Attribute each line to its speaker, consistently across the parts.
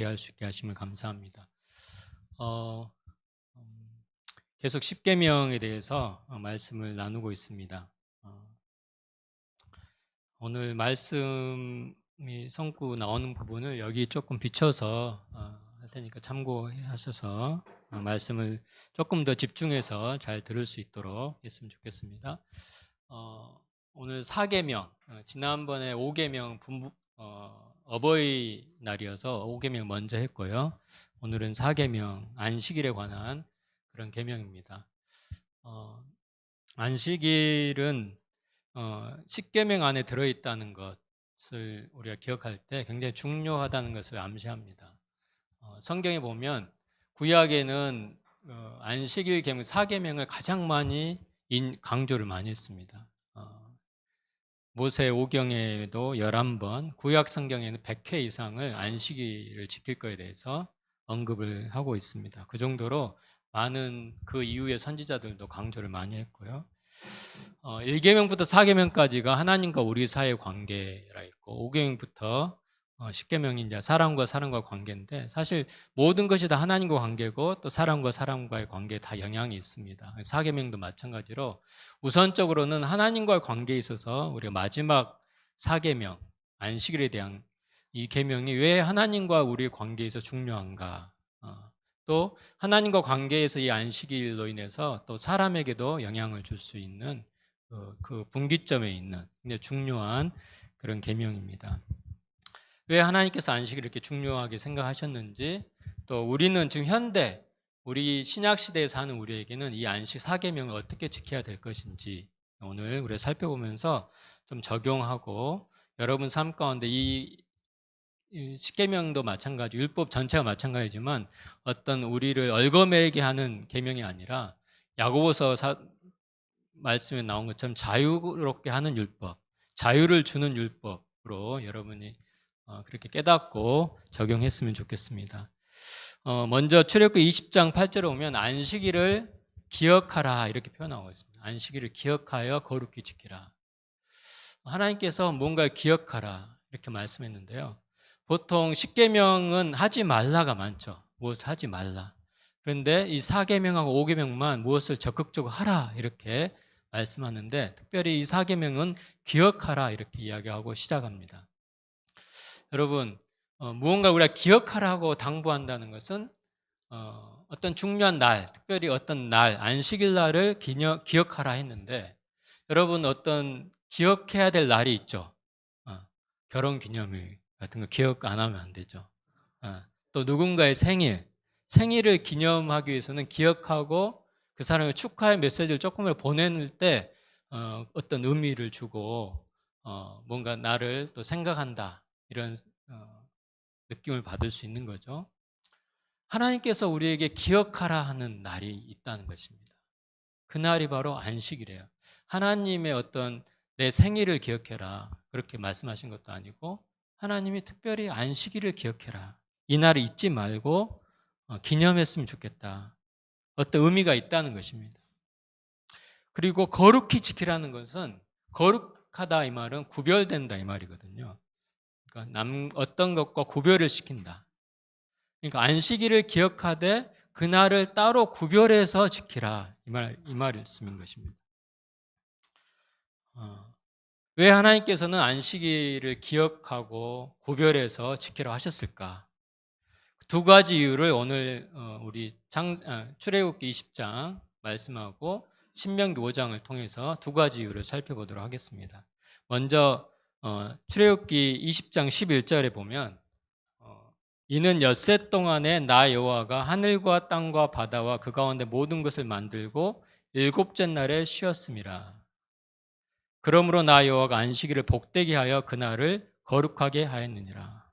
Speaker 1: 할 수 있게 하심을 감사합니다. 어, 계속 십계명에 대해서 말씀을 나누고 있습니다. 오늘 말씀이 성구 나오는 부분을 여기 조금 비춰서 할 테니까 참고하셔서 말씀을 조금 더 집중해서 잘 들을 수 있도록 했으면 좋겠습니다. 오늘 4계명, 지난번에 5계명 어버이날이어서 5계명 먼저 했고요. 오늘은 4계명 안식일에 관한 그런 계명입니다. 안식일은 10계명 안에 들어있다는 것을 우리가 기억할 때 굉장히 중요하다는 것을 암시합니다. 성경에 보면 구약에는 안식일 계명 4계명을 가장 많이 강조를 많이 했습니다. 모세 오경에도 11번, 구약 성경에는 100회 이상을 안식일을 지킬 것에 대해서 언급을 하고 있습니다. 그 정도로 많은 그 이후의 선지자들도 강조를 많이 했고요. 1계명부터 4계명까지가 하나님과 우리 사이의 관계라 있고 5계명부터 10계명이 이제 사람과 사람과 관계인데 사실 모든 것이 다 하나님과 관계고 또 사람과 사람과의 관계에 다 영향이 있습니다. 4계명도 마찬가지로 우선적으로는 하나님과의 관계에 있어서 우리가 마지막 4계명 안식일에 대한 이 계명이 왜 하나님과 우리의 관계에서 중요한가, 또 하나님과 관계에서 이 안식일로 인해서 또 사람에게도 영향을 줄 수 있는 그 분기점에 있는 굉장히 중요한 그런 계명입니다. 왜 하나님께서 안식일을 이렇게 중요하게 생각하셨는지, 또 우리는 지금 현대 우리 신약 시대에 사는 우리에게는 이 안식 4계명을 어떻게 지켜야 될 것인지 오늘 우리가 살펴보면서 좀 적용하고 여러분 삶 가운데 이 10계명도 마찬가지, 율법 전체가 마찬가지지만 어떤 우리를 얽어매게 하는 계명이 아니라 야고보서 말씀에 나온 것처럼 자유롭게 하는 율법, 자유를 주는 율법으로 여러분이 그렇게 깨닫고 적용했으면 좋겠습니다. 먼저 출애굽기 20장 8절에 보면 안식일을 기억하라 이렇게 표현하고 있습니다. 안식일을 기억하여 거룩히 지키라. 하나님께서 뭔가를 기억하라 이렇게 말씀했는데요. 보통 10계명은 하지 말라가 많죠. 무엇을 하지 말라. 그런데 이 4계명하고 5계명만 무엇을 적극적으로 하라 이렇게 말씀하는데, 특별히 이 4계명은 기억하라 이렇게 이야기하고 시작합니다. 여러분, 무언가 우리가 기억하라고 당부한다는 것은 어떤 중요한 날, 특별히 어떤 날, 안식일 날을 기억하라 했는데, 여러분 어떤 기억해야 될 날이 있죠. 결혼기념일 같은 거 기억 안 하면 안 되죠. 또 누군가의 생일을 기념하기 위해서는 기억하고 그 사람의 축하의 메시지를 조금이라도 보낼 때 어떤 의미를 주고 뭔가 나를 또 생각한다 이런 느낌을 받을 수 있는 거죠. 하나님께서 우리에게 기억하라 하는 날이 있다는 것입니다. 그 날이 바로 안식이래요. 하나님의 어떤 내 생일을 기억해라 그렇게 말씀하신 것도 아니고, 하나님이 특별히 안식일을 기억해라, 이 날을 잊지 말고 기념했으면 좋겠다, 어떤 의미가 있다는 것입니다. 그리고 거룩히 지키라는 것은, 거룩하다 이 말은 구별된다 이 말이거든요. 그러니까 어떤 것과 구별을 시킨다. 그러니까 안식일을 기억하되 그날을 따로 구별해서 지키라 이 말씀인 것입니다. 왜 하나님께서는 안식일을 기억하고 구별해서 지키라고 하셨을까? 두 가지 이유를 오늘 우리 출애굽기 20장 말씀하고 신명기 5장을 통해서 두 가지 이유를 살펴보도록 하겠습니다. 먼저 출애굽기 20장 11절에 보면 이는 엿새 동안에 나 여호와가 하늘과 땅과 바다와 그 가운데 모든 것을 만들고 일곱째 날에 쉬었음이라. 그러므로 나 여호와가 안식일을 복되게 하여 그날을 거룩하게 하였느니라.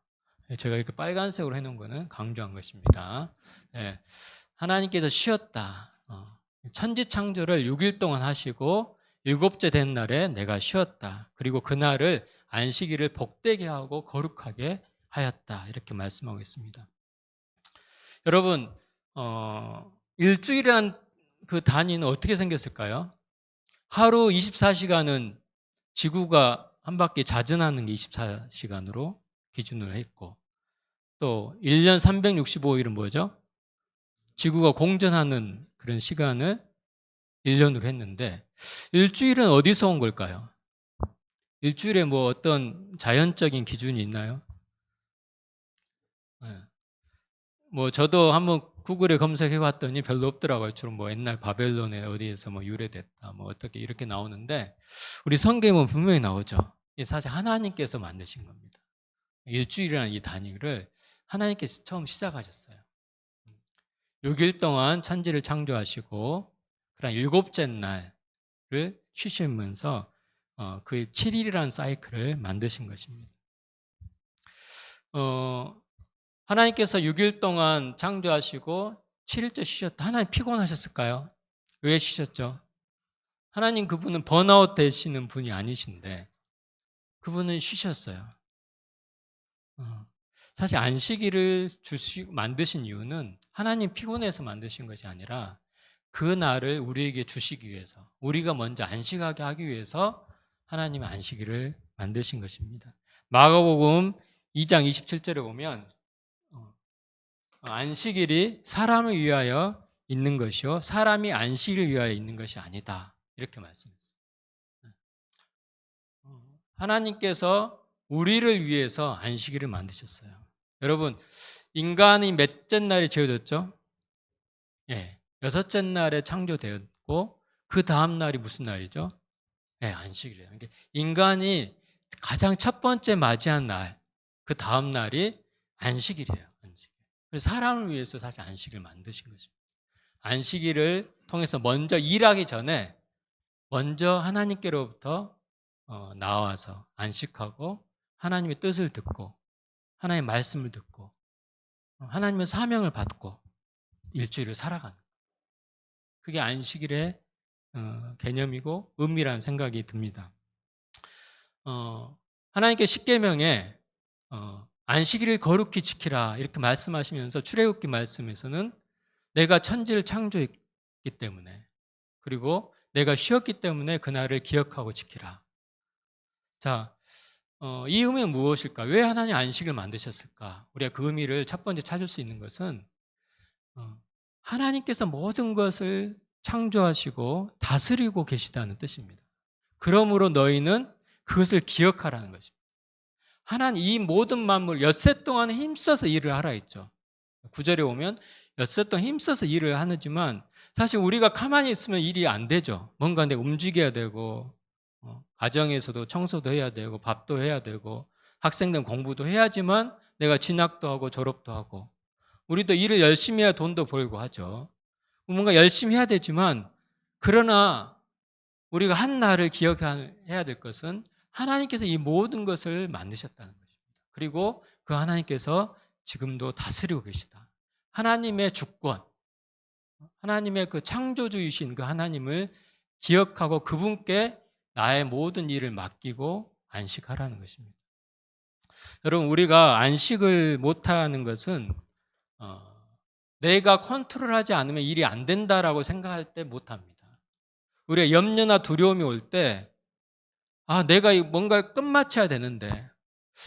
Speaker 1: 제가 이렇게 빨간색으로 해놓은 거는 강조한 것입니다. 네, 하나님께서 쉬었다. 천지 창조를 6일 동안 하시고 일곱째 된 날에 내가 쉬었다. 그리고 그날을 안식일을 복되게 하고 거룩하게 하였다. 이렇게 말씀하고 있습니다. 여러분, 일주일이라는 그 단위는 어떻게 생겼을까요? 하루 24시간은 지구가 한 바퀴 자전하는 게 24시간으로 기준을 했고, 또 1년 365일은 뭐죠? 지구가 공전하는 그런 시간을 1년으로 했는데 일주일은 어디서 온 걸까요? 일주일에 뭐 어떤 자연적인 기준이 있나요? 네. 뭐 저도 한번 구글에 검색해 봤더니 별로 없더라고요. 주로 뭐 옛날 바벨론에 어디에서 뭐 유래됐다 뭐 어떻게 이렇게 나오는데 우리 성경에 보면 분명히 나오죠. 이 사실 하나님께서 만드신 겁니다. 일주일이라는 이 단위를 하나님께서 처음 시작하셨어요. 6일 동안 천지를 창조하시고 그다음 일곱째 날을 쉬시면서 그 7일이라는 사이클을 만드신 것입니다. 하나님께서 6일 동안 창조하시고 7일째 쉬셨다. 하나님 피곤하셨을까요? 왜 쉬셨죠? 하나님 그분은 번아웃 되시는 분이 아니신데 그분은 쉬셨어요. 사실 안식일을 만드신 이유는 하나님 피곤해서 만드신 것이 아니라 그 날을 우리에게 주시기 위해서 우리가 먼저 안식하게 하기 위해서 하나님의 안식일을 만드신 것입니다. 마가복음 2장 27절에 보면 안식일이 사람을 위하여 있는 것이요 사람이 안식일을 위하여 있는 것이 아니다. 이렇게 말씀했어요. 하나님께서 우리를 위해서 안식일을 만드셨어요. 여러분, 인간이 몇째 날이 지어졌죠? 예, 여섯째 날에 창조되었고 그 다음 날이 무슨 날이죠? 예, 안식일이에요. 그러니까 인간이 가장 첫 번째 맞이한 날, 그 다음 날이 안식일이에요. 안식일. 그래서 사람을 위해서 사실 안식일을 만드신 것입니다. 안식일을 통해서 먼저 일하기 전에 먼저 하나님께로부터 나와서 안식하고 하나님의 뜻을 듣고 하나님의 말씀을 듣고 하나님의 사명을 받고 일주일을 살아가는 그게 안식일의 개념이고 의미라는 생각이 듭니다. 하나님께 십계명에 안식일을 거룩히 지키라 이렇게 말씀하시면서 출애굽기 말씀에서는 내가 천지를 창조했기 때문에 그리고 내가 쉬었기 때문에 그날을 기억하고 지키라. 자, 이 의미는 무엇일까? 왜 하나님 안식을 만드셨을까? 우리가 그 의미를 첫 번째 찾을 수 있는 것은 하나님께서 모든 것을 창조하시고 다스리고 계시다는 뜻입니다. 그러므로 너희는 그것을 기억하라는 것입니다. 하나님 이 모든 만물 엿새 동안 힘써서 일을 하라 했죠. 9절에 오면 엿새 동안 힘써서 일을 하지만 사실 우리가 가만히 있으면 일이 안 되죠. 뭔가 내가 움직여야 되고 가정에서도 청소도 해야 되고 밥도 해야 되고 학생들 공부도 해야지만 내가 진학도 하고 졸업도 하고 우리도 일을 열심히 해야 돈도 벌고 하죠. 뭔가 열심히 해야 되지만 그러나 우리가 한 날을 기억해야 될 것은 하나님께서 이 모든 것을 만드셨다는 것입니다. 그리고 그 하나님께서 지금도 다스리고 계시다. 하나님의 주권, 하나님의 그 창조주이신 그 하나님을 기억하고 그분께 나의 모든 일을 맡기고 안식하라는 것입니다. 여러분 우리가 안식을 못하는 것은 내가 컨트롤하지 않으면 일이 안 된다라고 생각할 때 못합니다. 우리가 염려나 두려움이 올 때 내가 뭔가를 끝마쳐야 되는데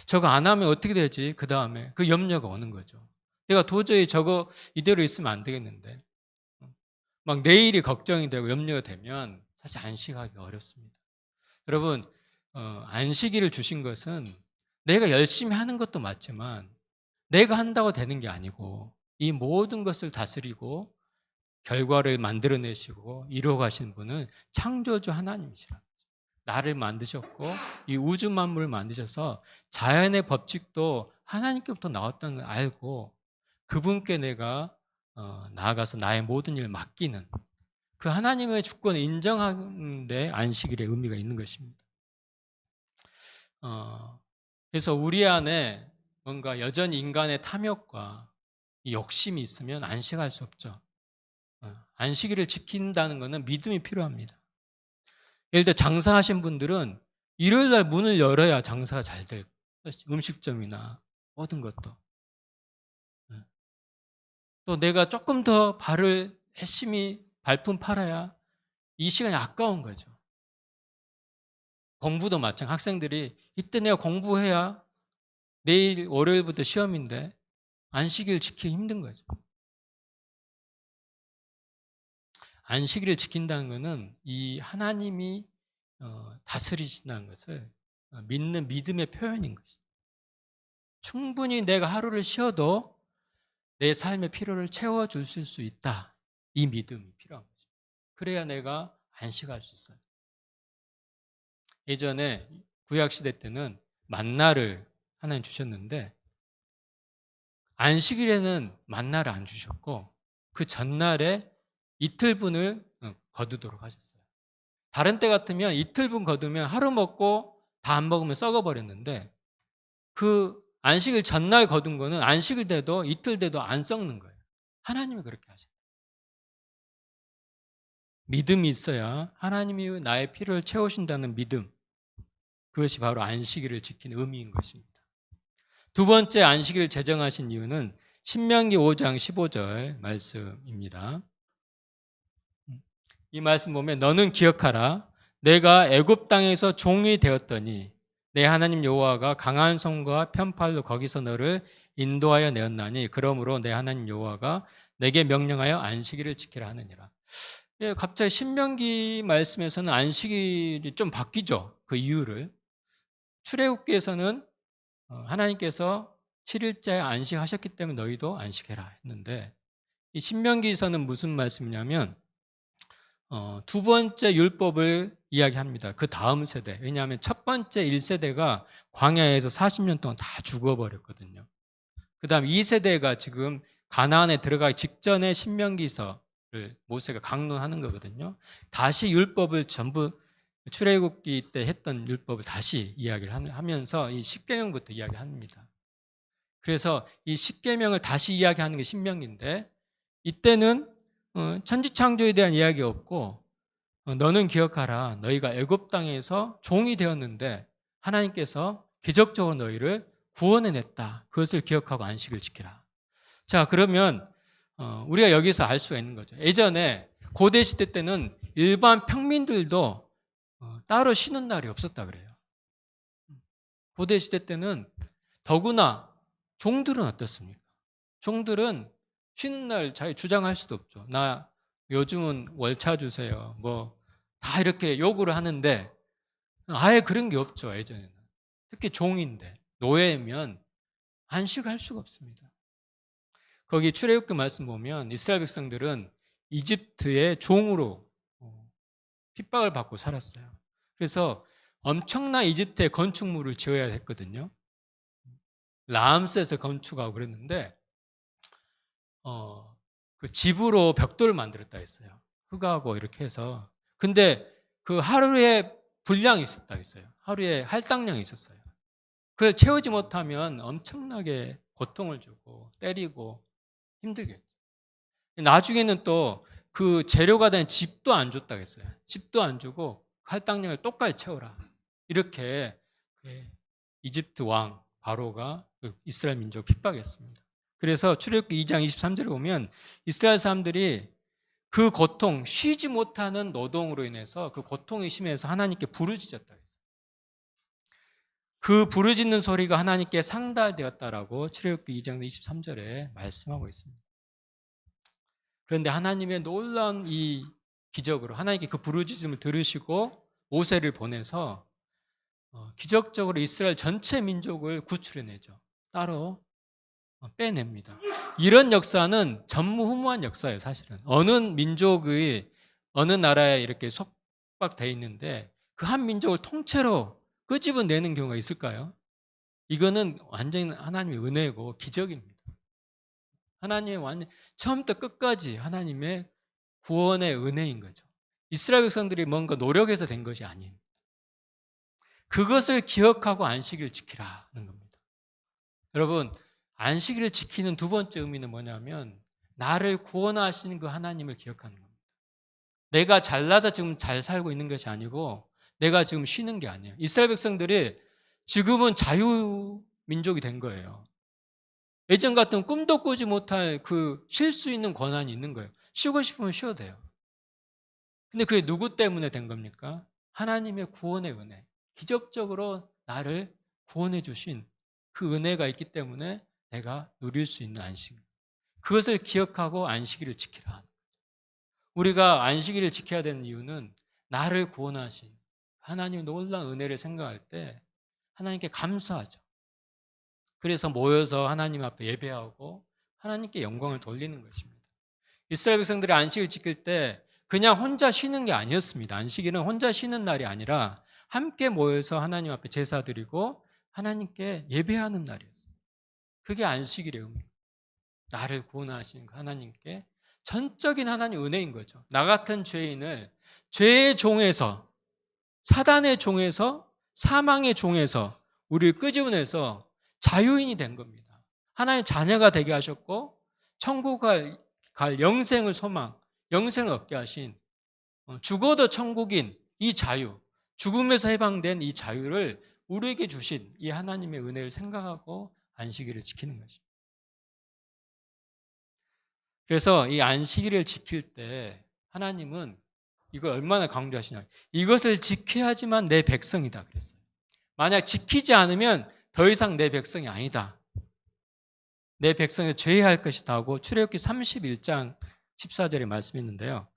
Speaker 1: 저거 안 하면 어떻게 되지? 그 다음에 그 염려가 오는 거죠. 내가 도저히 저거 이대로 있으면 안 되겠는데 막 내일이 걱정이 되고 염려가 되면 사실 안식하기 어렵습니다. 여러분 안식일을 주신 것은 내가 열심히 하는 것도 맞지만 내가 한다고 되는 게 아니고 이 모든 것을 다스리고 결과를 만들어내시고 이루어가신 분은 창조주 하나님이시라. 나를 만드셨고 이 우주 만물을 만드셔서 자연의 법칙도 하나님께부터 나왔다는 걸 알고 그분께 내가 나아가서 나의 모든 일을 맡기는 그 하나님의 주권을 인정하는 데 안식일의 의미가 있는 것입니다. 그래서 우리 안에 뭔가 여전히 인간의 탐욕과 욕심이 있으면 안식할 수 없죠. 안식일을 지킨다는 것은 믿음이 필요합니다. 예를 들어 장사하신 분들은 일요일 날 문을 열어야 장사가 잘 될 음식점이나 모든 것도. 또 내가 조금 더 발을 열심히 발품 팔아야 이 시간이 아까운 거죠. 공부도 마찬가지. 학생들이 이때 내가 공부해야 내일 월요일부터 시험인데 안식일을 지키기 힘든 거죠. 안식일을 지킨다는 것은 이 하나님이 다스리신다는 것을 믿는 믿음의 표현인 것이죠. 충분히 내가 하루를 쉬어도 내 삶의 필요를 채워줄 수 있다. 이 믿음이 필요한 거죠. 그래야 내가 안식할 수 있어요. 예전에 구약시대 때는 만나를 하나님 주셨는데 안식일에는 만나를 안 주셨고 그 전날에 이틀분을 거두도록 하셨어요. 다른 때 같으면 이틀분 거두면 하루 먹고 다 안 먹으면 썩어버렸는데 그 안식일 전날 거둔 거는 안식일 돼도 이틀 돼도 안 썩는 거예요. 하나님이 그렇게 하셔요. 믿음이 있어야 하나님이 나의 필요를 채우신다는 믿음, 그것이 바로 안식일을 지키는 의미인 것입니다. 두 번째 안식일을 제정하신 이유는 신명기 5장 15절 말씀입니다. 이 말씀 보면 너는 기억하라. 내가 애굽 땅에서 종이 되었더니 내 하나님 여호와가 강한 손과 편팔로 거기서 너를 인도하여 내었나니 그러므로 내 하나님 여호와가 내게 명령하여 안식일을 지키라 하느니라. 예, 갑자기 신명기 말씀에서는 안식일이 좀 바뀌죠. 그 이유를. 출애굽기에서는 하나님께서 7일째 안식하셨기 때문에 너희도 안식해라 했는데 이 신명기에서는 무슨 말씀이냐면 두 번째 율법을 이야기합니다. 그 다음 세대. 왜냐하면 첫 번째 1세대가 광야에서 40년 동안 다 죽어버렸거든요. 그 다음 2세대가 지금 가나안에 들어가기 직전에 신명기서를 모세가 강론하는 거거든요. 다시 율법을 전부 출애굽기 때 했던 율법을 다시 이야기를 하면서 이 십계명부터 이야기합니다. 그래서 이 십계명을 다시 이야기하는 게 신명기인데 이때는 천지창조에 대한 이야기 없고 너는 기억하라. 너희가 애굽 땅에서 종이 되었는데 하나님께서 기적적으로 너희를 구원해냈다. 그것을 기억하고 안식을 지키라. 자, 그러면 우리가 여기서 알 수가 있는 거죠. 예전에 고대 시대 때는 일반 평민들도 따로 쉬는 날이 없었다 그래요. 고대 시대 때는 더구나 종들은 어떻습니까? 종들은 쉬는 날 자기 주장할 수도 없죠. 나 요즘은 월차 주세요. 뭐 다 이렇게 요구를 하는데 아예 그런 게 없죠. 예전에는. 특히 종인데 노예면 안식할 수가 없습니다. 거기 출애굽기 말씀 보면 이스라엘 백성들은 이집트의 종으로 핍박을 받고 살았어요. 그래서 엄청난 이집트의 건축물을 지어야 했거든요. 라암스에서 건축하고 그랬는데 그 집으로 벽돌을 만들었다 했어요. 흙하고 이렇게 해서. 근데 그 하루에 분량이 있었다 했어요. 하루에 할당량이 있었어요. 그걸 채우지 못하면 엄청나게 고통을 주고 때리고 힘들게 했죠. 나중에는 또 그 재료가 된 집도 안 줬다 했어요. 집도 안 주고 할당량을 똑같이 채워라. 이렇게 이집트 왕 바로가 이스라엘 민족을 핍박했습니다. 그래서 출애굽기 2장 23절에 보면 이스라엘 사람들이 그 고통, 쉬지 못하는 노동으로 인해서 그 고통이 심해서 하나님께 부르짖었다 했어요. 그 부르짖는 소리가 하나님께 상달되었다라고 출애굽기 2장 23절에 말씀하고 있습니다. 그런데 하나님의 놀라운 이 기적으로 하나님께 그 부르짖음을 들으시고 모세를 보내서 기적적으로 이스라엘 전체 민족을 구출해내죠. 따로 빼냅니다. 이런 역사는 전무후무한 역사예요. 사실은 어느 민족의 어느 나라에 이렇게 속박되어 있는데 그 한 민족을 통째로 끄집어내는 경우가 있을까요? 이거는 완전히 하나님의 은혜고 기적입니다. 하나님의 완전 처음부터 끝까지 하나님의 구원의 은혜인 거죠. 이스라엘 백성들이 뭔가 노력해서 된 것이 아닌 그것을 기억하고 안식일을 지키라는 겁니다. 여러분, 안식일을 지키는 두 번째 의미는 뭐냐면 나를 구원하시는 그 하나님을 기억하는 겁니다. 내가 잘나서 지금 잘 살고 있는 것이 아니고 내가 지금 쉬는 게 아니에요. 이스라엘 백성들이 지금은 자유민족이 된 거예요. 예전 같은 꿈도 꾸지 못할 그 쉴 수 있는 권한이 있는 거예요. 쉬고 싶으면 쉬어도 돼요. 근데 그게 누구 때문에 된 겁니까? 하나님의 구원의 은혜. 기적적으로 나를 구원해 주신 그 은혜가 있기 때문에 내가 누릴 수 있는 안식. 그것을 기억하고 안식일을 지키라. 우리가 안식일을 지켜야 되는 이유는 나를 구원하신 하나님의 놀라운 은혜를 생각할 때 하나님께 감사하죠. 그래서 모여서 하나님 앞에 예배하고 하나님께 영광을 돌리는 것입니다. 이스라엘 백성들이 안식을 지킬 때 그냥 혼자 쉬는 게 아니었습니다. 안식일은 혼자 쉬는 날이 아니라 함께 모여서 하나님 앞에 제사 드리고 하나님께 예배하는 날이었습니다. 그게 안식일의 의미. 나를 구원하신 하나님께 전적인 하나님 은혜인 거죠. 나 같은 죄인을 죄의 종에서, 사단의 종에서, 사망의 종에서 우리를 끄집어내서 자유인이 된 겁니다. 하나님의 자녀가 되게 하셨고 천국 갈 영생을 소망, 영생을 얻게 하신, 죽어도 천국인 이 자유, 죽음에서 해방된 이 자유를 우리에게 주신 이 하나님의 은혜를 생각하고 안식일을 지키는 것입니다. 그래서 이 안식일을 지킬 때 하나님은 이걸 얼마나 강조하시냐. 이것을 지켜야지만 내 백성이다 그랬어요. 만약 지키지 않으면 더 이상 내 백성이 아니다. 내 백성을 죄해할 것이다 하고 출애굽기 31장 14절에 말씀이 있는데요.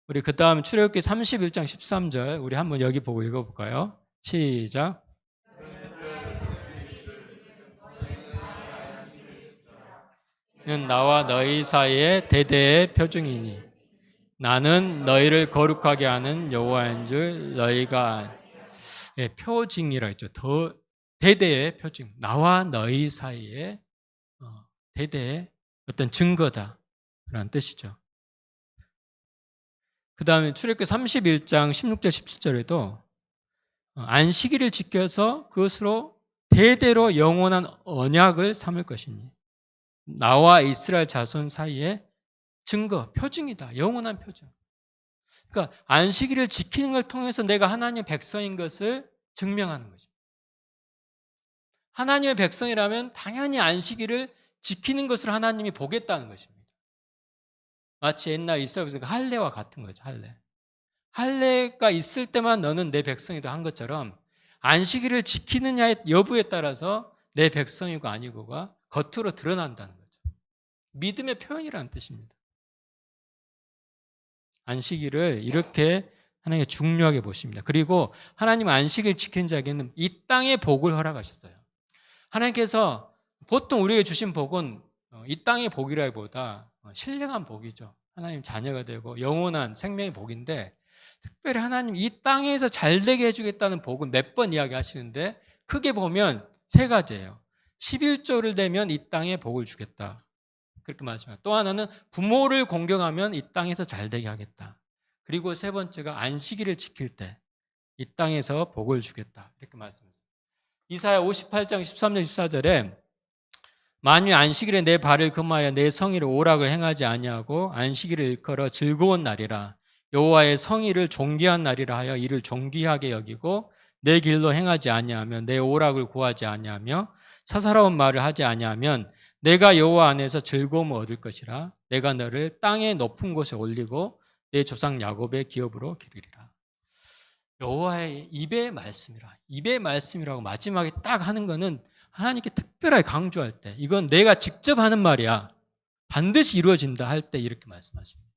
Speaker 1: 우리 그 다음 출애굽기 31장 13절 우리 한번 여기 보고 읽어볼까요? 시작. 는 나와 너희 사이의 대대의 표징이니 나는 너희를 거룩하게 하는 여호와인 줄 너희가 표징이라 했죠. 더 대대의 표징. 나와 너희 사이의 대대의 어떤 증거다. 라는 뜻이죠. 그 다음에 출애굽기 31장 16절 17절에도 안식일을 지켜서 그것으로 대대로 영원한 언약을 삼을 것이니 나와 이스라엘 자손 사이의 증거, 표징이다. 영원한 표징. 그러니까 안식일을 지키는 걸 통해서 내가 하나님의 백성인 것을 증명하는 거죠. 하나님의 백성이라면 당연히 안식일을 지키는 것을 하나님이 보겠다는 것입니다. 마치 옛날 이스라엘 백성 할례와 같은 거죠. 할례가 있을 때만 너는 내 백성이다 한 것처럼 안식일을 지키느냐의 여부에 따라서 내 백성이고 아니고가 겉으로 드러난다는 거죠. 믿음의 표현이라는 뜻입니다. 안식일을 이렇게 하나님께 중요하게 보십니다. 그리고 하나님 안식일 지킨 자에게는 이 땅의 복을 허락하셨어요. 하나님께서 보통 우리에게 주신 복은 이 땅의 복이라기보다 신령한 복이죠. 하나님 자녀가 되고 영원한 생명의 복인데 특별히 하나님 이 땅에서 잘되게 해주겠다는 복은 몇 번 이야기하시는데 크게 보면 세 가지예요. 11조를 내면 이 땅에 복을 주겠다. 그렇게 말씀합니다. 또 하나는 부모를 공경하면 이 땅에서 잘되게 하겠다. 그리고 세 번째가 안식일을 지킬 때 이 땅에서 복을 주겠다. 이렇게 말씀했습니다. 이사야 58장 13절 14절에 만일 안식일에 내 발을 금하여 내 성의를 오락을 행하지 아니하고 안식일을 일컬어 즐거운 날이라 여호와의 성의를 존귀한 날이라 하여 이를 존귀하게 여기고 내 길로 행하지 아니하며 내 오락을 구하지 아니하며 사사로운 말을 하지 아니하면 내가 여호와 안에서 즐거움을 얻을 것이라 내가 너를 땅의 높은 곳에 올리고 내 조상 야곱의 기업으로 기르리라. 여호와의 입의 말씀이라. 입의 말씀이라고 마지막에 딱 하는 거는 하나님께 특별하게 강조할 때 이건 내가 직접 하는 말이야. 반드시 이루어진다 할 때 이렇게 말씀하십니다.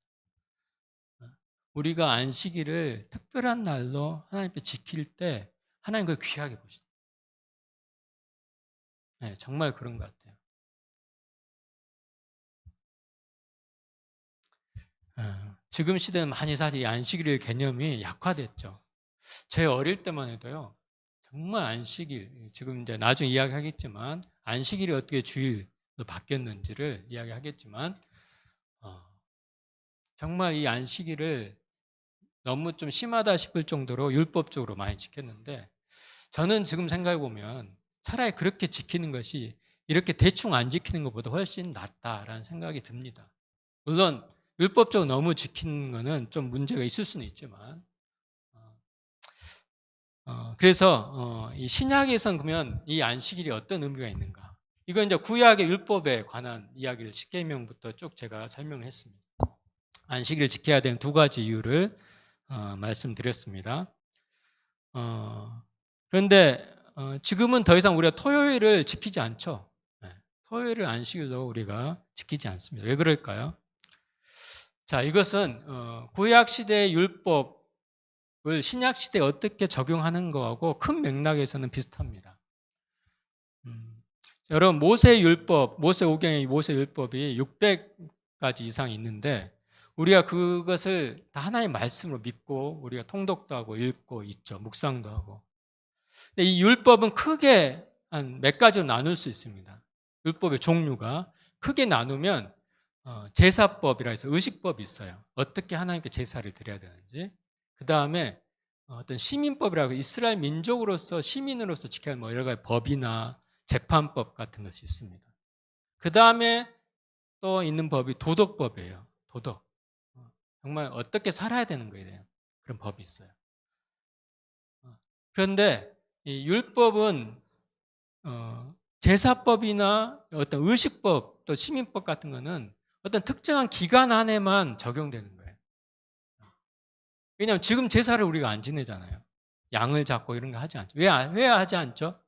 Speaker 1: 우리가 안식일을 특별한 날로 하나님께 지킬 때 하나님 그걸 귀하게 보신다. 네, 정말 그런 것 같아요. 지금 시대는 많이 사실 이 안식일 개념이 약화됐죠. 제 어릴 때만 해도요. 정말 안식일, 지금 이제 나중에 이야기하겠지만 안식일이 어떻게 주일로 바뀌었는지를 이야기하겠지만 정말 이 안식일을 너무 좀 심하다 싶을 정도로 율법적으로 많이 지켰는데 저는 지금 생각해 보면 차라리 그렇게 지키는 것이 이렇게 대충 안 지키는 것보다 훨씬 낫다라는 생각이 듭니다. 물론 율법적으로 너무 지키는 거는 좀 문제가 있을 수는 있지만 그래서 이 신약에선 그러면 이 안식일이 어떤 의미가 있는가? 이건 이제 구약의 율법에 관한 이야기를 십계명부터 쭉 제가 설명했습니다. 안식일을 지켜야 되는 두 가지 이유를 말씀드렸습니다. 그런데 지금은 더 이상 우리가 토요일을 지키지 않죠. 토요일을 안식일로 우리가 지키지 않습니다. 왜 그럴까요? 자, 이것은 구약 시대의 율법을 신약 시대에 어떻게 적용하는 거하고 큰 맥락에서는 비슷합니다. 여러분, 모세 율법, 모세오경의 모세 율법이 600가지 이상 있는데 우리가 그것을 다 하나의 말씀으로 믿고 우리가 통독도 하고 읽고 있죠. 묵상도 하고. 근데 이 율법은 크게 한 몇 가지로 나눌 수 있습니다. 율법의 종류가 크게 나누면 제사법이라 해서 의식법이 있어요. 어떻게 하나님께 제사를 드려야 되는지. 그 다음에 어떤 시민법이라고 이스라엘 민족으로서 시민으로서 지켜야 할 여러 가지 법이나 재판법 같은 것이 있습니다. 그 다음에 또 있는 법이 도덕법이에요. 도덕. 정말 어떻게 살아야 되는 거에 대한 그런 법이 있어요. 그런데 이 율법은 제사법이나 어떤 의식법 또 시민법 같은 거는 어떤 특정한 기간 안에만 적용되는 거예요. 왜냐하면 지금 제사를 우리가 안 지내잖아요. 양을 잡고 이런 거 하지 않죠. 왜 하지 않죠?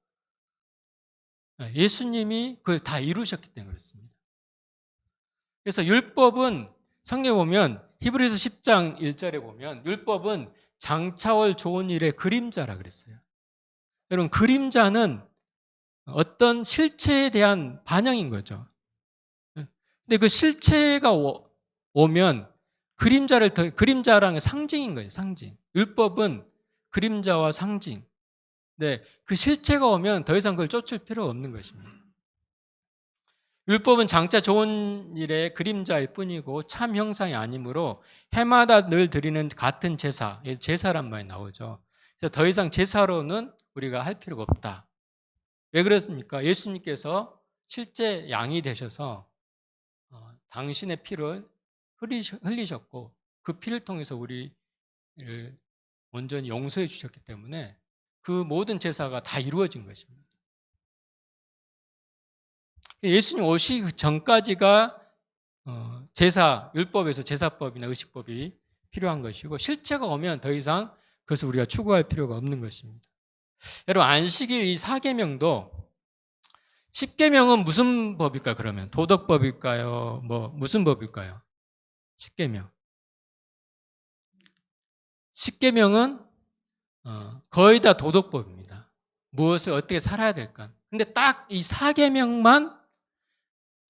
Speaker 1: 예수님이 그걸 다 이루셨기 때문에 그렇습니다. 그래서 율법은 성경에 보면 히브리서 10장 1절에 보면 율법은 장차올 좋은 일의 그림자라 그랬어요. 여러분, 그림자는 어떤 실체에 대한 반영인 거죠. 근데 그 실체가 오면 그림자라는 게 상징인 거예요. 상징. 율법은 그림자와 상징. 네, 그 실체가 오면 더 이상 그걸 쫓을 필요가 없는 것입니다. 율법은 장차 좋은 일의 그림자일 뿐이고 참 형상이 아니므로 해마다 늘 드리는 같은 제사란 말이 나오죠. 그래서 더 이상 제사로는 우리가 할 필요가 없다. 왜 그렇습니까? 예수님께서 실제 양이 되셔서 당신의 피를 흘리셨고 그 피를 통해서 우리를 온전히 용서해 주셨기 때문에 그 모든 제사가 다 이루어진 것입니다. 예수님 오시기 전까지가 율법에서 제사법이나 의식법이 필요한 것이고 실체가 오면 더 이상 그것을 우리가 추구할 필요가 없는 것입니다. 여러분, 안식일 이 4계명도 10계명은 무슨 법일까요? 그러면 도덕법일까요? 무슨 법일까요? 10계명. 10계명은 거의 다 도덕법입니다. 무엇을 어떻게 살아야 될까? 근데 딱 이 4계명만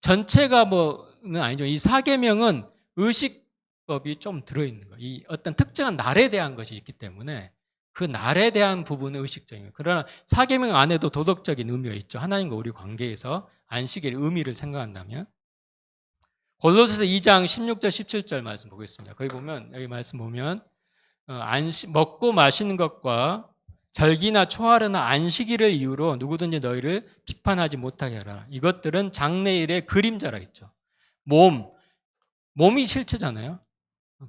Speaker 1: 전체가 뭐는 아니죠. 이 4계명은 의식법이 좀 들어있는 거예요. 이 어떤 특정한 날에 대한 것이 있기 때문에 그 날에 대한 부분은 의식적이에요. 그러나 4계명 안에도 도덕적인 의미가 있죠. 하나님과 우리 관계에서 안식의 의미를 생각한다면. 골로새서 2장 16절 17절 말씀 보겠습니다. 거기 보면 여기 말씀 보면 먹고 마시는 것과 절기나 초하루나 안식일을 이유로 누구든지 너희를 비판하지 못하게 하라. 이것들은 장래일의 그림자라 했죠. 몸이 실체잖아요.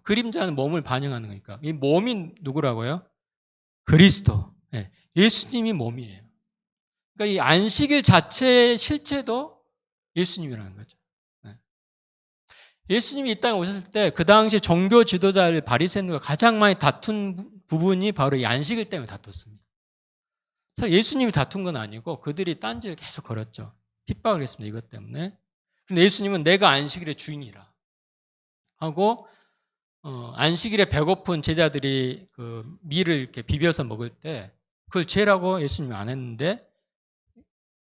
Speaker 1: 그림자는 몸을 반영하는 거니까. 이 몸이 누구라고요? 그리스도. 예수님이 몸이에요. 그러니까 이 안식일 자체의 실체도 예수님이라는 거죠. 예수님이 이 땅에 오셨을 때 그 당시 종교 지도자를 바리새인들과 가장 많이 다툰 부분이 바로 이 안식일 때문에 다퉜습니다. 사실 예수님이 다툰 건 아니고 그들이 딴지를 계속 걸었죠. 핍박을 했습니다. 이것 때문에. 근데 예수님은 내가 안식일의 주인이라 하고 안식일에 배고픈 제자들이 그 밀을 이렇게 비벼서 먹을 때 그걸 죄라고 예수님이 안 했는데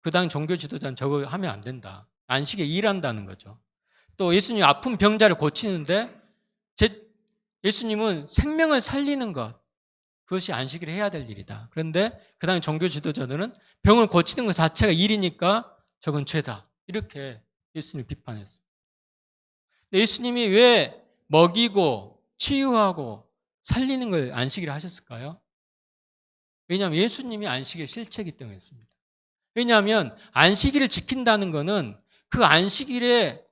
Speaker 1: 그 당 종교 지도자는 저거 하면 안 된다. 안식에 일한다는 거죠. 또 예수님이 아픈 병자를 고치는데 예수님은 생명을 살리는 것, 그것이 안식일에 해야 될 일이다. 그런데 그 당시 종교 지도자들은 병을 고치는 것 자체가 일이니까 저건 죄다. 이렇게 예수님을 비판했습니다. 근데 예수님이 왜 먹이고 치유하고 살리는 걸 안식일에 하셨을까요? 왜냐하면 예수님이 안식일의 실체이기 때문에 했습니다. 왜냐하면 안식일을 지킨다는 것은 그 안식일에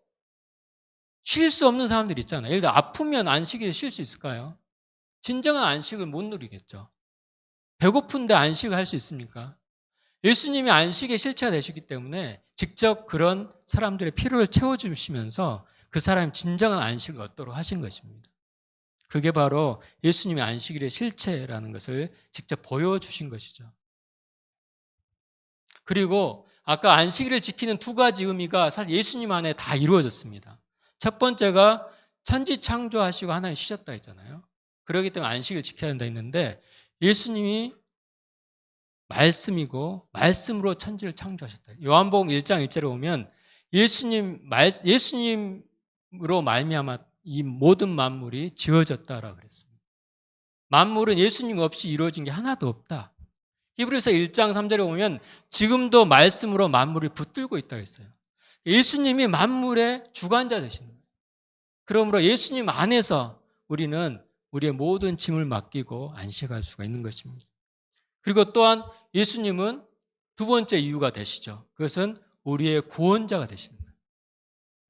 Speaker 1: 쉴 수 없는 사람들이 있잖아요. 예를 들어 아프면 안식일에 쉴 수 있을까요? 진정한 안식을 못 누리겠죠. 배고픈데 안식을 할 수 있습니까? 예수님이 안식의 실체가 되시기 때문에 직접 그런 사람들의 필요를 채워주시면서 그 사람이 진정한 안식을 얻도록 하신 것입니다. 그게 바로 예수님의 안식일의 실체라는 것을 직접 보여주신 것이죠. 그리고 아까 안식일을 지키는 두 가지 의미가 사실 예수님 안에 다 이루어졌습니다. 첫 번째가 천지 창조하시고 하나님 쉬셨다 했잖아요. 그렇기 때문에 안식일 지켜야 된다 했는데 예수님이 말씀이고 말씀으로 천지를 창조하셨다. 요한복음 1장 1절에 보면 예수님으로 말미암아 이 모든 만물이 지어졌다라고 그랬습니다. 만물은 예수님 없이 이루어진 게 하나도 없다. 히브리서 1장 3절에 보면 지금도 말씀으로 만물을 붙들고 있다고 했어요. 예수님이 만물의 주관자 되시는 거예요. 그러므로 예수님 안에서 우리는 우리의 모든 짐을 맡기고 안식할 수가 있는 것입니다. 그리고 또한 예수님은 두 번째 이유가 되시죠. 그것은 우리의 구원자가 되시는 거예요.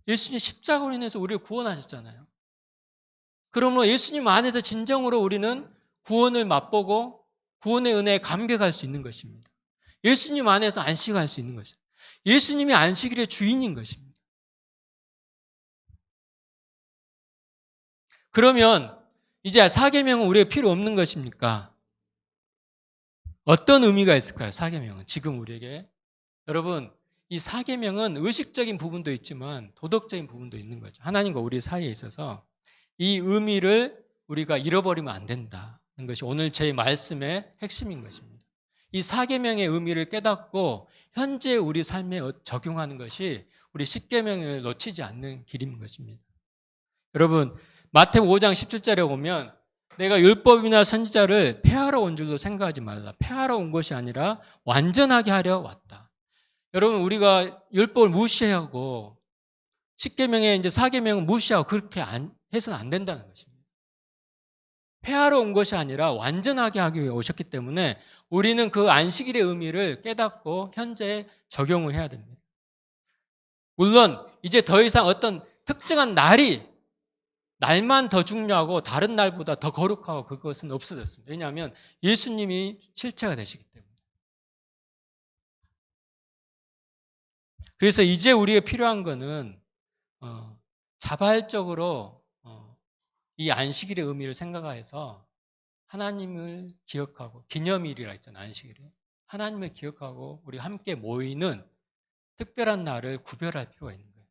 Speaker 1: 예수님 십자가로 인해서 우리를 구원하셨잖아요. 그러므로 예수님 안에서 진정으로 우리는 구원을 맛보고 구원의 은혜에 감격할 수 있는 것입니다. 예수님 안에서 안식할 수 있는 것입니다. 예수님이 안식일의 주인인 것입니다. 그러면 이제 사계명은 우리에게 필요 없는 것입니까? 어떤 의미가 있을까요? 사계명은 지금 우리에게. 여러분, 이 사계명은 의식적인 부분도 있지만 도덕적인 부분도 있는 거죠. 하나님과 우리 사이에 있어서 이 의미를 우리가 잃어버리면 안 된다는 것이 오늘 제 말씀의 핵심인 것입니다. 이 사계명의 의미를 깨닫고 현재 우리 삶에 적용하는 것이 우리 십계명을 놓치지 않는 길인 것입니다. 여러분, 마태복음 5장 17절에 보면 내가 율법이나 선지자를 폐하러 온 줄로 생각하지 말라. 폐하러 온 것이 아니라 완전하게 하려 왔다. 여러분, 우리가 율법을 무시하고 십계명에 이제 사계명을 무시하고 그렇게 해서는 안 된다는 것입니다. 폐하러 온 것이 아니라 완전하게 하기 위해 오셨기 때문에 우리는 그 안식일의 의미를 깨닫고 현재 적용을 해야 됩니다. 물론 이제 더 이상 어떤 특정한 날만 더 중요하고 다른 날보다 더 거룩하고 그것은 없어졌습니다. 왜냐하면 예수님이 실체가 되시기 때문에. 그래서 이제 우리에게 필요한 것은 자발적으로 이 안식일의 의미를 생각해서 하나님을 기억하고 기념일이라 했잖아요. 안식일에. 하나님을 기억하고 우리 함께 모이는 특별한 날을 구별할 필요가 있는 거예요.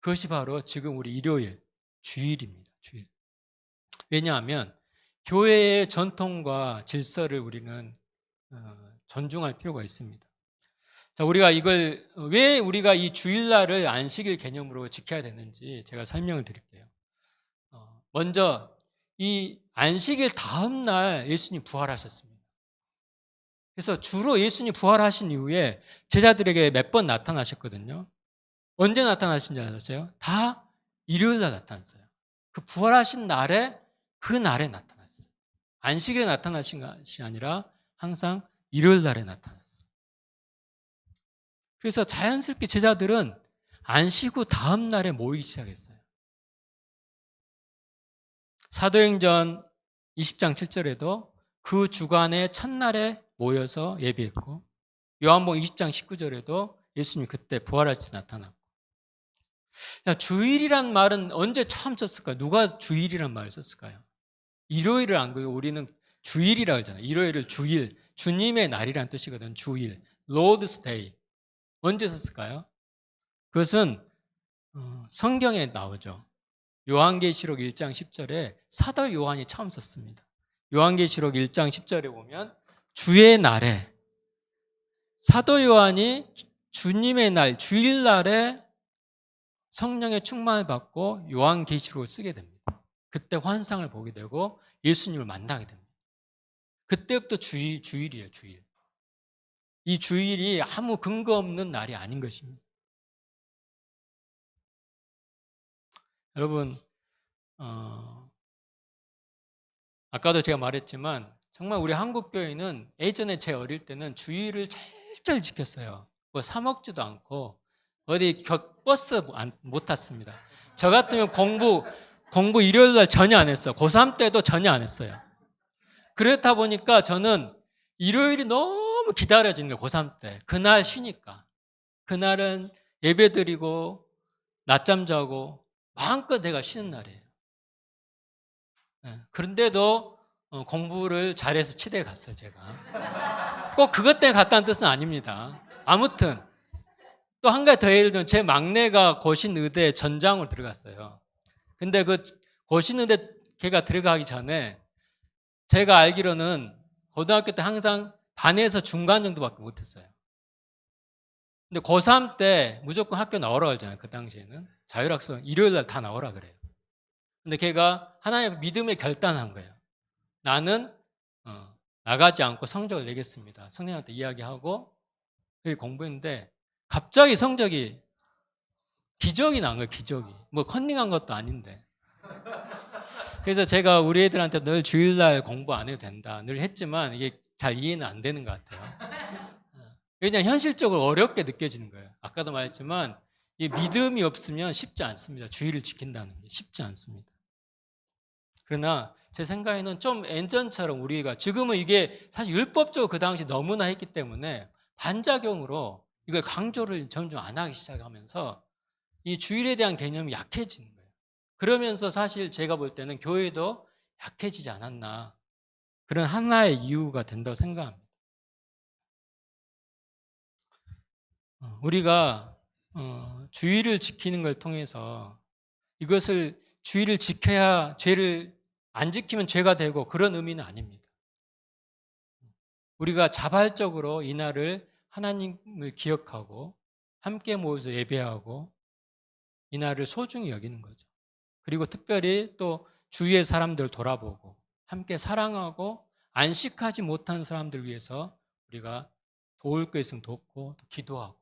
Speaker 1: 그것이 바로 지금 우리 일요일, 주일입니다. 주일. 왜냐하면 교회의 전통과 질서를 우리는 존중할 필요가 있습니다. 자, 왜 우리가 이 주일날을 안식일 개념으로 지켜야 되는지 제가 설명을 드릴게요. 먼저 이 안식일 다음 날 예수님 부활하셨습니다. 그래서 주로 예수님 부활하신 이후에 제자들에게 몇 번 나타나셨거든요. 언제 나타나신 줄 아세요? 다 일요일 날 나타났어요. 그 부활하신 날에 그 날에 나타나셨어요. 안식일에 나타나신 것이 아니라 항상 일요일 날에 나타났어요. 그래서 자연스럽게 제자들은 안식 후 다음 날에 모이기 시작했어요. 사도행전 20장 7절에도 그 주간의 첫날에 모여서 예배했고 요한복음 20장 19절에도 예수님이 그때 부활할 때 나타났고. 주일이란 말은 언제 처음 썼을까요? 누가 주일이란 말을 썼을까요? 일요일을 안 그러고 우리는 주일이라고 하잖아요. 일요일을 주일, 주님의 날이라는 뜻이거든요. 주일, Lord's Day. 언제 썼을까요? 그것은 성경에 나오죠. 요한계시록 1장 10절에 사도 요한이 처음 썼습니다. 요한계시록 1장 10절에 보면 주의 날에 사도 요한이 주님의 날, 주일날에 성령의 충만을 받고 요한계시록을 쓰게 됩니다. 그때 환상을 보게 되고 예수님을 만나게 됩니다. 그때부터 주일이에요, 주일. 이 주일이 아무 근거 없는 날이 아닌 것입니다. 여러분, 아까도 제가 말했지만 정말 우리 한국교회는 예전에 제 어릴 때는 주일을 철저히 지켰어요. 뭐 사 먹지도 않고 어디 버스 못 탔습니다. 저 같으면 공부 일요일 날 전혀 안 했어요. 고3 때도 전혀 안 했어요. 그렇다 보니까 저는 일요일이 너무 기다려지는 거예요. 고3 때. 그날 쉬니까. 그날은 예배 드리고 낮잠 자고 마음껏 내가 쉬는 날이에요. 그런데도 공부를 잘해서 치대에 갔어요, 제가. 꼭 그것 때문에 갔다는 뜻은 아닙니다. 아무튼 또 한 가지 더 예를 들면 제 막내가 고신의대 전장으로 들어갔어요. 근데 그 고신의대 걔가 들어가기 전에 제가 알기로는 고등학교 때 항상 반에서 중간 정도밖에 못했어요. 근데 고3 때 무조건 학교 나오라 그러잖아요. 그 당시에는 자율학습 일요일 날 다 나오라 그래요. 근데 걔가 하나의 믿음에 결단한 거예요. 나는 나가지 않고 성적을 내겠습니다. 선생님한테 이야기하고 그렇게 공부했는데 갑자기 성적이 기적이 난 거예요. 기적이. 뭐 컨닝한 것도 아닌데. 그래서 제가 우리 애들한테 늘 주일날 공부 안 해도 된다 늘 했지만 이게 잘 이해는 안 되는 것 같아요. 왜냐하면 현실적으로 어렵게 느껴지는 거예요. 아까도 말했지만 이 믿음이 없으면 쉽지 않습니다. 주의를 지킨다는 게 쉽지 않습니다. 그러나 제 생각에는 좀 엔전처럼 우리가 지금은 이게 사실 율법적으로 그 당시 너무나 했기 때문에 반작용으로 이걸 강조를 점점 안 하기 시작하면서 이 주일에 대한 개념이 약해지는 거예요. 그러면서 사실 제가 볼 때는 교회도 약해지지 않았나 그런 하나의 이유가 된다고 생각합니다. 우리가 주의를 지키는 걸 통해서 이것을 주의를 지켜야 죄를 안 지키면 죄가 되고 그런 의미는 아닙니다. 우리가 자발적으로 이날을 하나님을 기억하고 함께 모여서 예배하고 이날을 소중히 여기는 거죠. 그리고 특별히 또 주위의 사람들을 돌아보고 함께 사랑하고 안식하지 못한 사람들 위해서 우리가 도울 거 있으면 돕고 또 기도하고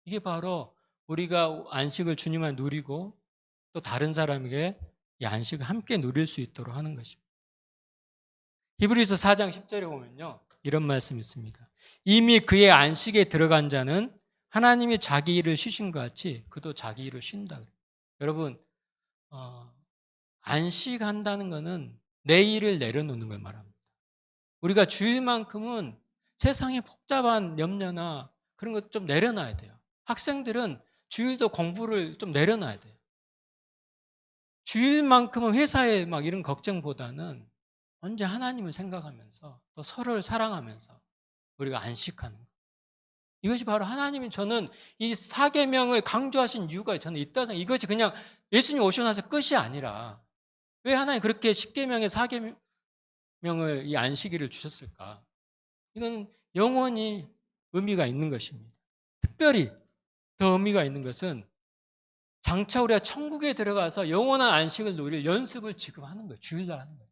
Speaker 1: 이게 바로 우리가 안식을 주님만 누리고 또 다른 사람에게 이 안식을 함께 누릴 수 있도록 하는 것입니다. 히브리서 4장 10절에 보면요. 이런 말씀이 있습니다. 이미 그의 안식에 들어간 자는 하나님이 자기 일을 쉬신 것 같이 그도 자기 일을 쉰다. 여러분 안식한다는 것은 내 일을 내려놓는 걸 말합니다. 우리가 주일만큼은 세상의 복잡한 염려나 그런 것 좀 내려놔야 돼요. 학생들은 주일도 공부를 좀 내려놔야 돼요. 주일만큼은 회사에 막 이런 걱정보다는 언제 하나님을 생각하면서 또 서로를 사랑하면서 우리가 안식하는 것. 이것이 바로 하나님이 저는 이 사계명을 강조하신 이유가 저는 있다고 생각해요. 이것이 그냥 예수님 오시고 나서 끝이 아니라 왜 하나님 그렇게 십계명의 사계명을 이 안식일을 주셨을까? 이건 영원히 의미가 있는 것입니다. 특별히 더 의미가 있는 것은 장차 우리가 천국에 들어가서 영원한 안식을 누릴 연습을 지금 하는 거예요. 주일날 하는 거예요.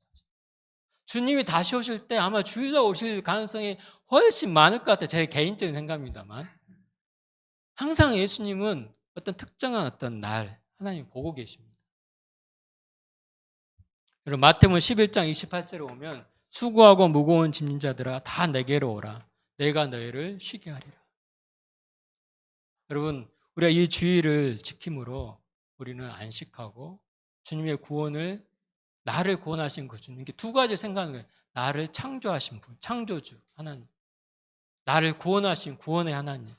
Speaker 1: 주님이 다시 오실 때 아마 주일날 오실 가능성이 훨씬 많을 것 같아요. 제 개인적인 생각입니다만. 항상 예수님은 어떤 특정한 어떤 날 하나님 보고 계십니다. 여러분 마태복음 11장 28절에 오면 수고하고 무거운 짐진 자들아 다 내게로 오라. 내가 너희를 쉬게 하리라. 여러분 우리가 이 주의를 지킴으로 우리는 안식하고 주님의 구원을 나를 구원하신 그 주님. 이게 두 가지 생각하는 거예요. 나를 창조하신 분, 창조주 하나님. 나를 구원하신 구원의 하나님.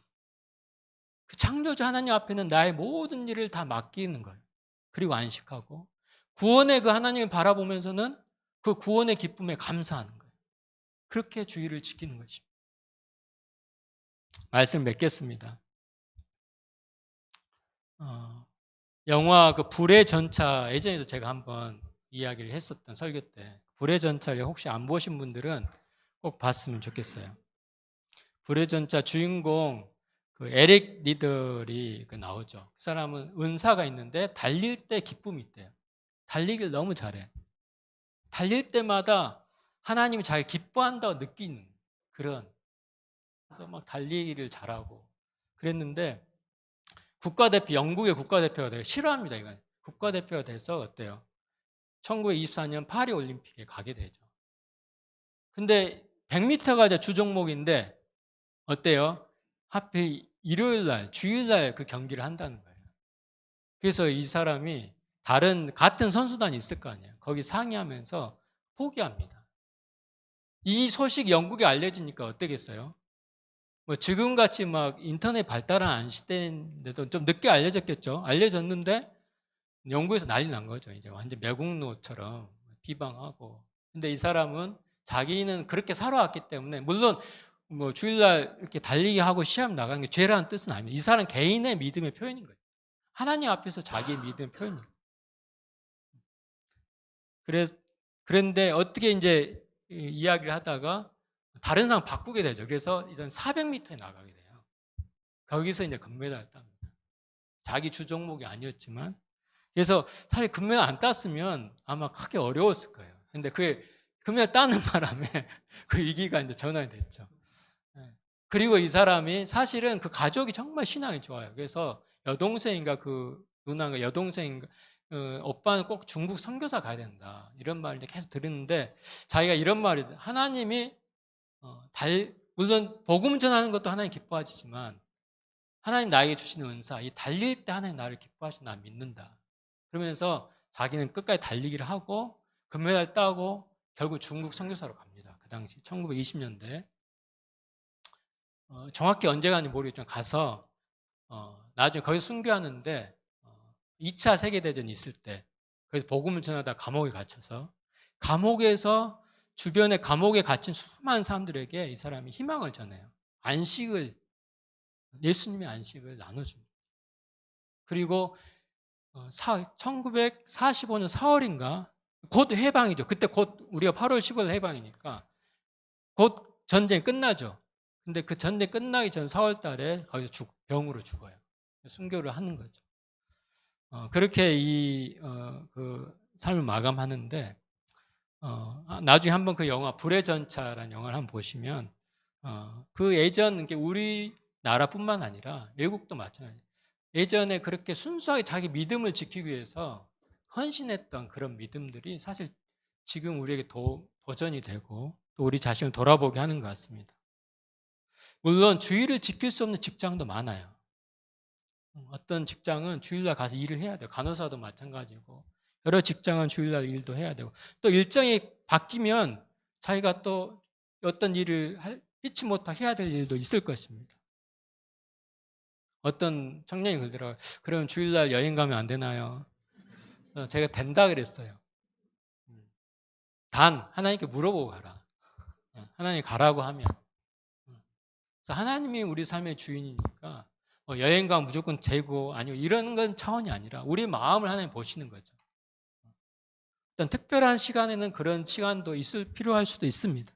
Speaker 1: 그 창조주 하나님 앞에는 나의 모든 일을 다 맡기는 거예요. 그리고 안식하고 구원의 그 하나님을 바라보면서는 그 구원의 기쁨에 감사하는 거예요. 그렇게 주의를 지키는 것입니다. 말씀 맺겠습니다. 영화 그 불의 전차 예전에도 제가 한번 이야기를 했었던 설교 때 불의 전차를 혹시 안 보신 분들은 꼭 봤으면 좋겠어요. 불의 전차 주인공 그 에릭 리들이 그 나오죠. 그 사람은 은사가 있는데 달릴 때 기쁨이 있대요. 달리기를 너무 잘해. 달릴 때마다 하나님이 잘 기뻐한다고 느끼는 그런 그래서 막 달리기를 잘하고 그랬는데 국가대표 영국의 국가대표가 되게 싫어합니다. 이건 국가대표가 돼서 어때요? 1924년 파리 올림픽에 가게 되죠. 근데 100m가 이제 주종목인데 어때요? 하필 일요일 날, 주일 날 그 경기를 한다는 거예요. 그래서 이 사람이 같은 선수단이 있을 거 아니에요. 거기 상의하면서 포기합니다. 이 소식이 영국에 알려지니까 어떻겠어요? 뭐 지금같이 막 인터넷 발달한 안 시대인데도 좀 늦게 알려졌겠죠. 알려졌는데 영국에서 난리 난 거죠. 이제 완전 매국노처럼 비방하고. 근데 이 사람은 자기는 그렇게 살아왔기 때문에 물론 뭐 주일날 이렇게 달리기 하고 시합 나가는 게 죄라는 뜻은 아닙니다. 이 사람 개인의 믿음의 표현인 거예요. 하나님 앞에서 자기의 믿음의 표현인 거예요. 그런데 어떻게 이제 이야기를 하다가 다른 사람 바꾸게 되죠. 그래서 이제 400m에 나가게 돼요. 거기서 이제 금메달을 땁니다. 자기 주 종목이 아니었지만. 그래서 사실 금메달 안 땄으면 아마 크게 어려웠을 거예요. 근데 그 금메달 따는 바람에 그 위기가 이제 전환이 됐죠. 그리고 이 사람이 사실은 그 가족이 정말 신앙이 좋아요. 그래서 여동생인가 그 누나가 여동생인가 오빠는 꼭 중국 선교사 가야 된다. 이런 말을 계속 들었는데 자기가 이런 말이 하나님이 물론 복음 전하는 것도 하나님 기뻐하시지만 하나님 나에게 주시는 은사, 이 달릴 때 하나님 나를 기뻐하시는 나 믿는다. 그러면서 자기는 끝까지 달리기를 하고 금메달 따고 결국 중국 선교사로 갑니다. 그 당시 1920년대. 정확히 언제 가는지 모르겠지만 가서 나중에 거기 순교하는데 2차 세계대전이 있을 때 그래서 복음을 전하다 감옥에 갇혀서 감옥에서 주변에 감옥에 갇힌 수많은 사람들에게 이 사람이 희망을 전해요. 예수님의 안식을 나눠줍니다. 그리고 1945년 4월인가 곧 해방이죠. 그때 곧 우리가 8월 15일 해방이니까 곧 전쟁이 끝나죠. 근데 그 전쟁 끝나기 전 4월 달에 거기서 병으로 죽어요. 순교를 하는 거죠. 그렇게 그 삶을 마감하는데 나중에 한번 그 영화 불의 전차라는 영화를 한번 보시면 그 예전 우리나라뿐만 아니라 외국도 마찬가지예요. 예전에 그렇게 순수하게 자기 믿음을 지키기 위해서 헌신했던 그런 믿음들이 사실 지금 우리에게 도전이 되고 또 우리 자신을 돌아보게 하는 것 같습니다. 물론 주의를 지킬 수 없는 직장도 많아요. 어떤 직장은 주일날 가서 일을 해야 돼요. 간호사도 마찬가지고 여러 직장은 주일날 일도 해야 되고 또 일정이 바뀌면 자기가 또 어떤 일을 피치 못하게 해야 될 일도 있을 것입니다. 어떤 청년이 그러더라고요. 그럼 주일날 여행 가면 안 되나요? 제가 된다 그랬어요. 단 하나님께 물어보고 가라. 하나님 가라고 하면. 그래서 하나님이 우리 삶의 주인이니까 여행 가면 무조건 재고 아니고 이런 건 차원이 아니라 우리 마음을 하나님 보시는 거죠. 어떤 특별한 시간에는 그런 시간도 필요할 수도 있습니다.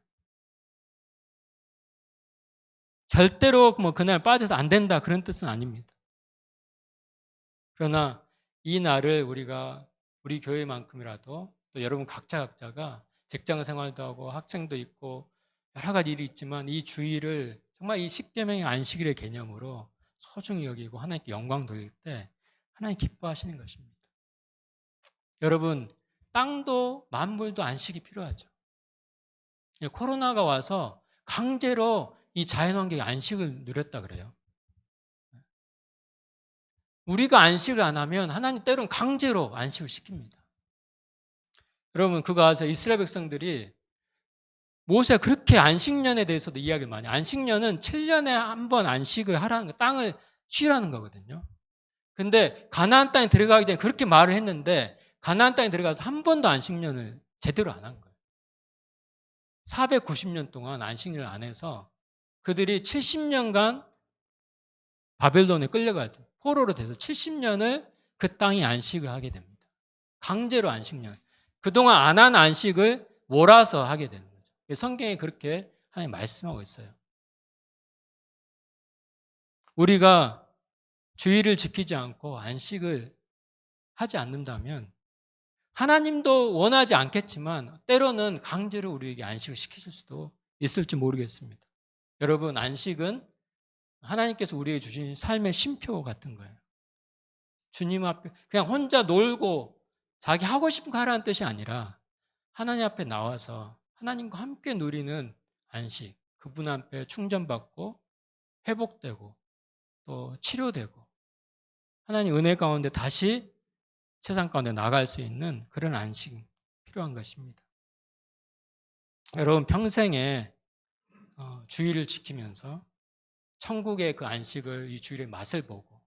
Speaker 1: 절대로 그날 빠져서 안 된다 그런 뜻은 아닙니다. 그러나 이 날을 우리 교회만큼이라도 또 여러분 각자가 직장 생활도 하고 학생도 있고 여러 가지 일이 있지만 이 주일을 정말 이 십계명의 안식일의 개념으로 소중히 여기고 하나님께 영광 돌릴 때 하나님 기뻐하시는 것입니다. 여러분 땅도 만물도 안식이 필요하죠. 코로나가 와서 강제로 이 자연환경의 안식을 누렸다 그래요. 우리가 안식을 안 하면 하나님 때로는 강제로 안식을 시킵니다. 여러분 그거 아세요? 이스라엘 백성들이 모세가 그렇게 안식년에 대해서도 이야기를 많이 해요. 안식년은 7년에 한 번 안식을 하라는 거, 땅을 쉬라는 거거든요. 근데 가나안 땅에 들어가기 전에 그렇게 말을 했는데 가나안 땅에 들어가서 한 번도 안식년을 제대로 안 한 거예요. 490년 동안 안식년을 안 해서 그들이 70년간 바벨론에 끌려가죠. 포로로 돼서 70년을 그 땅이 안식을 하게 됩니다. 강제로 안식년. 그동안 안 한 안식을 몰아서 하게 되는 거죠. 성경에 그렇게 하나님 말씀하고 있어요. 우리가 주의를 지키지 않고 안식을 하지 않는다면 하나님도 원하지 않겠지만 때로는 강제로 우리에게 안식을 시키실 수도 있을지 모르겠습니다. 여러분 안식은 하나님께서 우리에게 주신 삶의 쉼표 같은 거예요. 주님 앞에 그냥 혼자 놀고 자기 하고 싶은 거 하라는 뜻이 아니라 하나님 앞에 나와서 하나님과 함께 누리는 안식, 그분 앞에 충전받고 회복되고 또 치료되고 하나님 은혜 가운데 다시 세상 가운데 나갈 수 있는 그런 안식이 필요한 것입니다. 여러분 평생에 주의를 지키면서 천국의 그 안식을 이 주일의 맛을 보고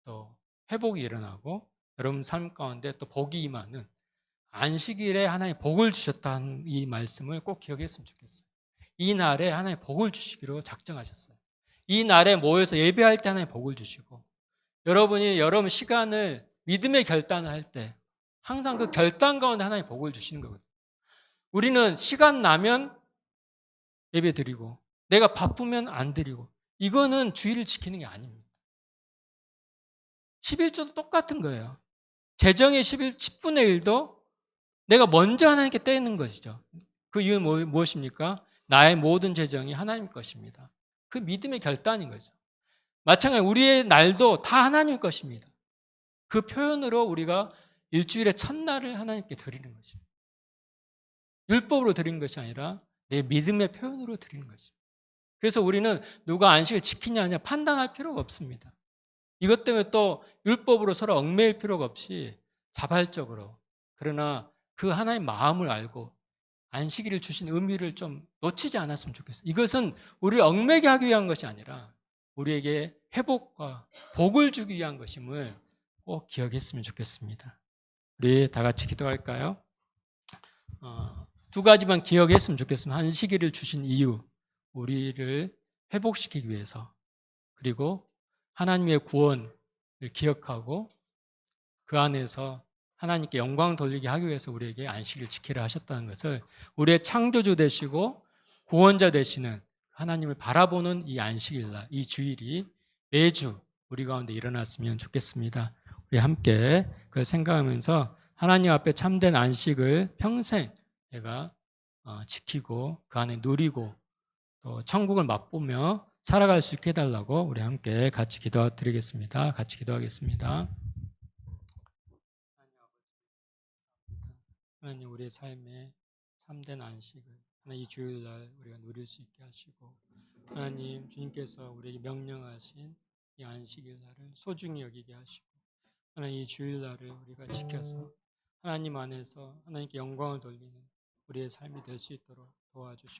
Speaker 1: 또 회복이 일어나고 여러분 삶 가운데 또 복이 임하는 안식일에 하나님 복을 주셨다는 이 말씀을 꼭 기억했으면 좋겠어요. 이 날에 하나님 복을 주시기로 작정하셨어요. 이 날에 모여서 예배할 때 하나님 복을 주시고 여러분이 여러분 시간을 믿음의 결단을 할 때 항상 그 결단 가운데 하나님 복을 주시는 거거든요. 우리는 시간 나면 예배 드리고 내가 바쁘면 안 드리고 이거는 주의를 지키는 게 아닙니다. 11조도 똑같은 거예요. 재정의 10분의 1도 내가 먼저 하나님께 떼는 것이죠. 그 이유는 무엇입니까? 나의 모든 재정이 하나님 것입니다. 그 믿음의 결단인 거죠. 마찬가지로 우리의 날도 다 하나님 것입니다. 그 표현으로 우리가 일주일의 첫날을 하나님께 드리는 거죠. 율법으로 드리는 것이 아니라 내 믿음의 표현으로 드리는 것입니다. 그래서 우리는 누가 안식을 지키냐 아니냐 판단할 필요가 없습니다. 이것 때문에 또 율법으로 서로 얽매일 필요가 없이 자발적으로 그러나 그 하나의 마음을 알고 안식일을 주신 의미를 좀 놓치지 않았으면 좋겠어요. 이것은 우리를 얽매게 하기 위한 것이 아니라 우리에게 회복과 복을 주기 위한 것임을 꼭 기억했으면 좋겠습니다. 우리 다 같이 기도할까요? 두 가지만 기억했으면 좋겠습니다. 안식일을 주신 이유, 우리를 회복시키기 위해서 그리고 하나님의 구원을 기억하고 그 안에서 하나님께 영광 돌리게 하기 위해서 우리에게 안식일을 지키라 하셨다는 것을 우리의 창조주 되시고 구원자 되시는 하나님을 바라보는 이 안식일날, 이 주일이 매주 우리 가운데 일어났으면 좋겠습니다. 우리 함께 그걸 생각하면서 하나님 앞에 참된 안식을 평생 내가 지키고 그 안에 누리고 또 천국을 맛보며 살아갈 수 있게 해달라고 우리 함께 같이 기도드리겠습니다. 같이 기도하겠습니다. 하나님 우리의 삶에 참된 안식을 하나님 이 주일날 우리가 누릴 수 있게 하시고 하나님 주님께서 우리에게 명령하신 이 안식일날을 소중히 여기게 하시고 하나님 이 주일날을 우리가 지켜서 하나님 안에서 하나님께 영광을 돌리는 우리의 삶이 될 수 있도록 도와주시옵소서.